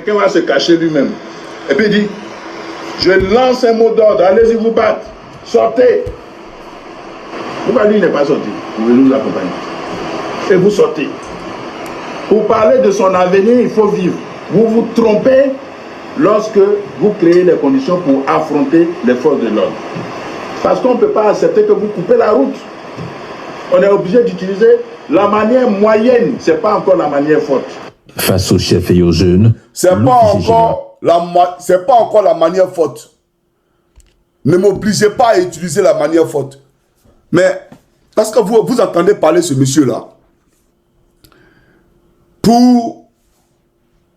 Quelqu'un va se cacher lui-même. Et puis il dit, je lance un mot d'ordre, allez-y vous battre, sortez. Pourquoi lui n'est pas sorti? Vous pouvez nous accompagner. Et vous sortez. Pour parler de son avenir, il faut vivre. Vous vous trompez lorsque vous créez les conditions pour affronter les forces de l'ordre. Parce qu'on ne peut pas accepter que vous coupez la route. On est obligé d'utiliser la manière moyenne. Ce n'est pas encore la manière forte. Face aux chefs et aux jeunes, c'est pas encore la manière forte. Ne m'obligez pas à utiliser la manière forte. Mais, parce que vous entendez parler de ce monsieur-là, pour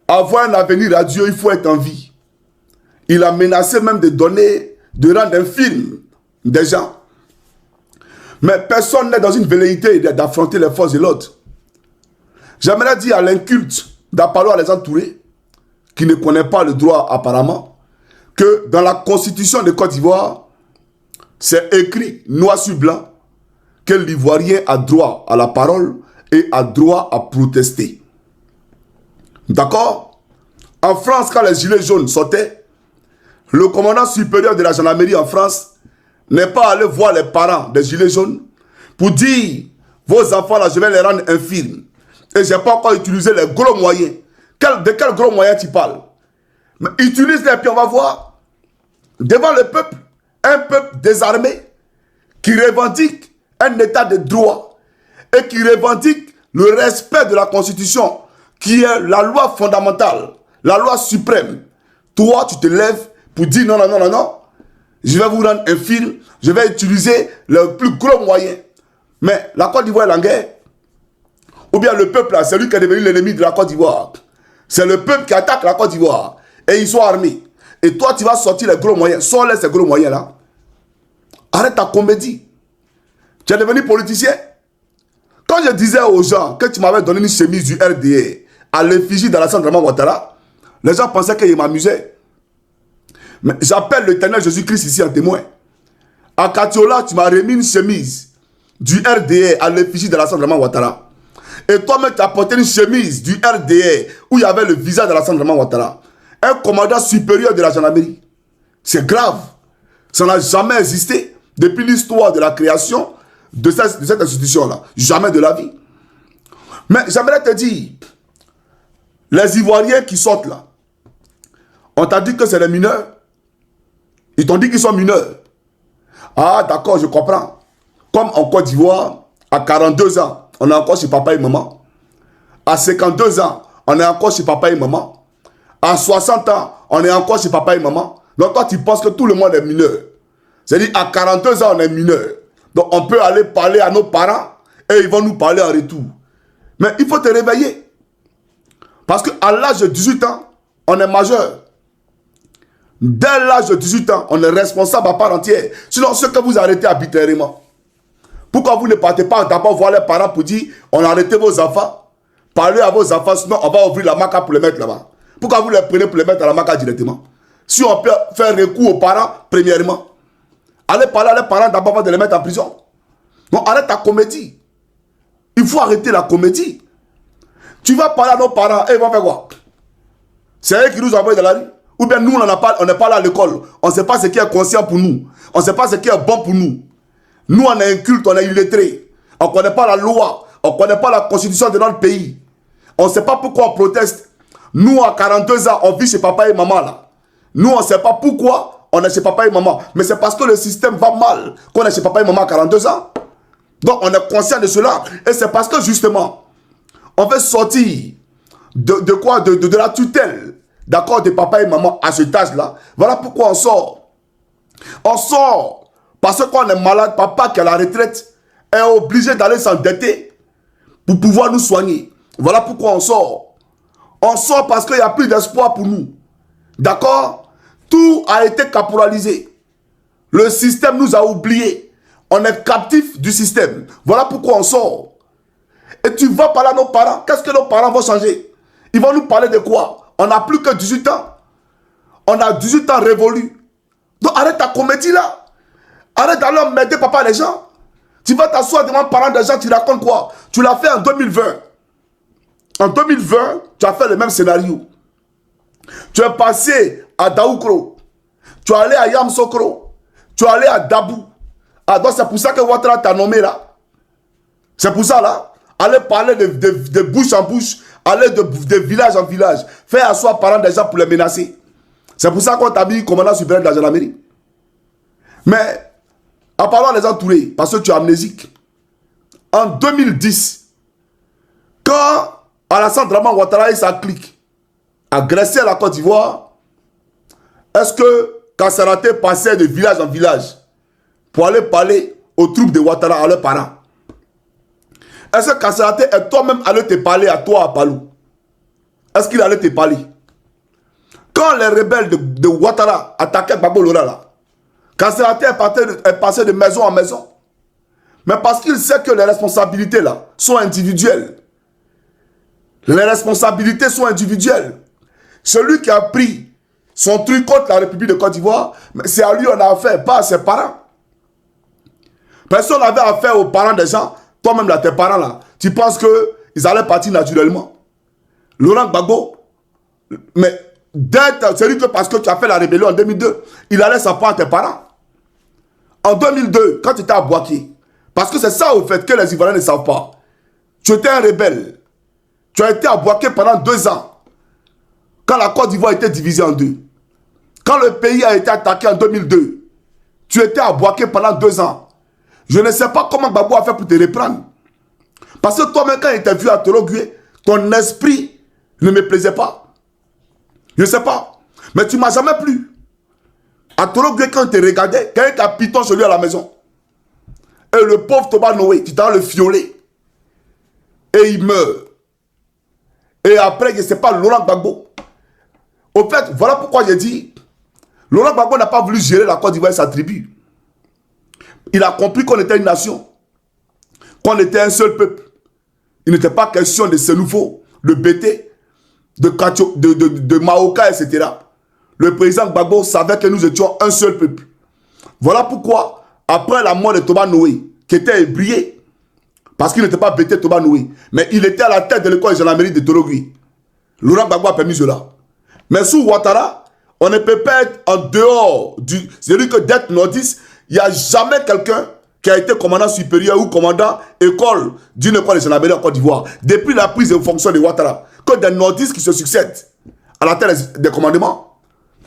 avoir un avenir radieux, il faut être en vie. Il a menacé même de rendre un film des gens. Mais personne n'est dans une velléité d'affronter les forces de l'autre. J'aimerais dire à l'inculte d'Apollo Alexandre Touré, qui ne connaît pas le droit apparemment, que dans la constitution de Côte d'Ivoire, c'est écrit noir sur blanc que l'Ivoirien a droit à la parole et a droit à protester. D'accord? En France, quand les gilets jaunes sortaient, le commandant supérieur de la gendarmerie en France n'est pas allé voir les parents des gilets jaunes pour dire, vos enfants là, je vais les rendre infirmes. Et je n'ai pas encore utilisé les gros moyens. De quel gros moyens tu parles? Mais utilise-les, puis on va voir. Devant le peuple, un peuple désarmé qui revendique un état de droit et qui revendique le respect de la Constitution, qui est la loi fondamentale, la loi suprême. Toi, tu te lèves pour dire non, non, non, non, non. Je vais vous rendre infirme, je vais utiliser le plus gros moyen. Mais la Côte d'Ivoire est en guerre. Ou bien le peuple, c'est lui qui est devenu l'ennemi de la Côte d'Ivoire. C'est le peuple qui attaque la Côte d'Ivoire. Et ils sont armés. Et toi, tu vas sortir les gros moyens. Sors-les ces gros moyens-là. Arrête ta comédie. Tu es devenu politicien. Quand je disais aux gens que tu m'avais donné une chemise du RDA à l'effigie d'Alassane Draman Ouattara, les gens pensaient qu'il m'amusait. Mais j'appelle l'Éternel Jésus-Christ ici en témoin. À Katiola, tu m'as remis une chemise du RDA à l'effigie d'Alassane Draman Ouattara. Et toi-même, tu as porté une chemise du RDA où il y avait le visage d'Alassane Draman Ouattara. Un commandant supérieur de la gendarmerie. C'est grave. Ça n'a jamais existé depuis l'histoire de la création de cette institution-là. Jamais de la vie. Mais j'aimerais te dire, les Ivoiriens qui sortent là, on t'a dit que c'est des mineurs. Ils t'ont dit qu'ils sont mineurs. Ah, d'accord, je comprends. Comme en Côte d'Ivoire, à 42 ans, on est encore chez papa et maman. À 52 ans, on est encore chez papa et maman. À 60 ans, on est encore chez papa et maman. Donc toi, tu penses que tout le monde est mineur. C'est-à-dire, à 42 ans, on est mineur. Donc on peut aller parler à nos parents et ils vont nous parler en retour. Mais il faut te réveiller. Parce qu'à l'âge de 18 ans, on est majeur. Dès l'âge de 18 ans, on est responsable à part entière. Sinon, ce que vous arrêtez arbitrairement. Pourquoi vous ne partez pas d'abord voir les parents pour dire on a arrêté vos enfants? Parlez à vos enfants, sinon on va ouvrir la maca pour les mettre là-bas. Pourquoi vous les prenez pour les mettre à la maca directement? Si on peut faire recours aux parents, premièrement. Allez parler à les parents d'abord avant de les mettre en prison. Donc arrête ta comédie. Il faut arrêter la comédie. Tu vas parler à nos parents et ils vont faire quoi? C'est eux qui nous envoient dans la rue. Ou bien nous, on n'est pas là à l'école. On ne sait pas ce qui est conscient pour nous. On ne sait pas ce qui est bon pour nous. Nous, on est inculte, on est illettrés. On ne connaît pas la loi. On ne connaît pas la constitution de notre pays. On ne sait pas pourquoi on proteste. Nous, à 42 ans, on vit chez papa et maman là. Nous, on ne sait pas pourquoi on est chez papa et maman. Mais c'est parce que le système va mal qu'on est chez papa et maman à 42 ans. Donc, on est conscient de cela. Et c'est parce que, justement, on veut sortir de quoi? De la tutelle, d'accord, de papa et maman à cet âge-là. Voilà pourquoi on sort. On sort parce qu'on est malade. Papa qui est à la retraite est obligé d'aller s'endetter pour pouvoir nous soigner. Voilà pourquoi on sort. On sort parce qu'il n'y a plus d'espoir pour nous. D'accord? Tout a été caporalisé. Le système nous a oubliés. On est captif du système. Voilà pourquoi on sort. Et tu vas parler à nos parents. Qu'est-ce que nos parents vont changer? Ils vont nous parler de quoi? On n'a plus que 18 ans. On a 18 ans révolus. Donc arrête ta comédie là. Arrête d'aller emmerder papa les gens. Tu vas t'asseoir devant les parents des gens, tu racontes quoi? Tu l'as fait en 2020. En 2020, tu as fait le même scénario. Tu es passé à Daoukro. Tu es allé à Yamsokro. Tu es allé à Dabou. Ah, donc c'est pour ça que Ouattara t'a nommé là. C'est pour ça là. Aller parler de bouche en bouche. Aller de village en village. Faire asseoir parents des gens pour les menacer. C'est pour ça qu'on t'a mis commandant supérieur de la gendarmerie. Mais, en parlant des entourés, parce que tu es amnésique, en 2010, quand Alassane Dramane Ouattara et sa clique agressaient la Côte d'Ivoire, est-ce que Kassaraté passait de village en village pour aller parler aux troupes de Ouattara, à leurs parents? Est-ce que Kassaraté est toi-même allé te parler à toi, à Palou? Est-ce qu'il allait te parler? Quand les rebelles de Ouattara attaquaient Gbagbo Lora là, Kassaraté est passé de maison en maison. Mais parce qu'il sait que les responsabilités là sont individuelles. Les responsabilités sont individuelles. Celui qui a pris son truc contre la République de Côte d'Ivoire, c'est à lui on a affaire, pas à ses parents. Personne n'avait affaire aux parents des gens. Toi-même là, tes parents là, tu penses qu'ils allaient partir naturellement? Laurent Gbagbo, mais c'est lui que parce que tu as fait la rébellion en 2002, il allait s'en prendre à tes parents. En 2002, quand tu étais à Boaké, parce que c'est ça au fait que les Ivoiriens ne savent pas. Tu étais un rebelle. Tu as été à Boaké pendant 2 ans. Quand la Côte d'Ivoire était divisée en 2. Quand le pays a été attaqué en 2002, tu étais à Boaké pendant 2 ans. Je ne sais pas comment Gbagbo a fait pour te reprendre. Parce que toi-même, quand il t'a vu à Torogué, ton esprit ne me plaisait pas. Je ne sais pas. Mais tu ne m'as jamais plu. À Torogué, quand il te regardait, quelqu'un qui a piton chez lui à la maison. Et le pauvre Thomas Noé, tu t'as le violer. Et il meurt. Et après, je ne sais pas, Laurent Gbagbo. Au fait, voilà pourquoi j'ai dit, Laurent Gbagbo n'a pas voulu gérer la Côte d'Ivoire et sa tribu. Il a compris qu'on était une nation. Qu'on était un seul peuple. Il n'était pas question de Sénoufo, de Bété, de Maoka, etc. Le président Gbagbo savait que nous étions un seul peuple. Voilà pourquoi, après la mort de Thomas Noé, qui était ébrié, parce qu'il n'était pas Bété Thomas Noé, mais il était à la tête de l'école de gendarmerie de Torogui. Laurent Gbagbo a permis cela. Mais sous Ouattara, on ne peut pas être en dehors du... C'est-à-dire que d'être nordiste, il n'y a jamais quelqu'un qui a été commandant supérieur ou commandant école d'une école de gendarmerie en Côte d'Ivoire. Depuis la prise de fonction de Ouattara, que des nordistes qui se succèdent à la tête des commandements.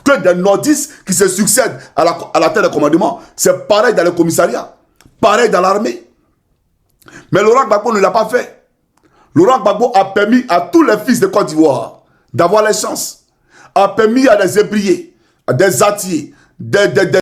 Que des nordistes qui se succèdent à la tête des commandements. C'est pareil dans le commissariat. Pareil dans l'armée. Mais Laurent Gbagbo ne l'a pas fait. Laurent Gbagbo a permis à tous les fils de Côte d'Ivoire d'avoir les chances. A permis à des ébriers, à des attiers, des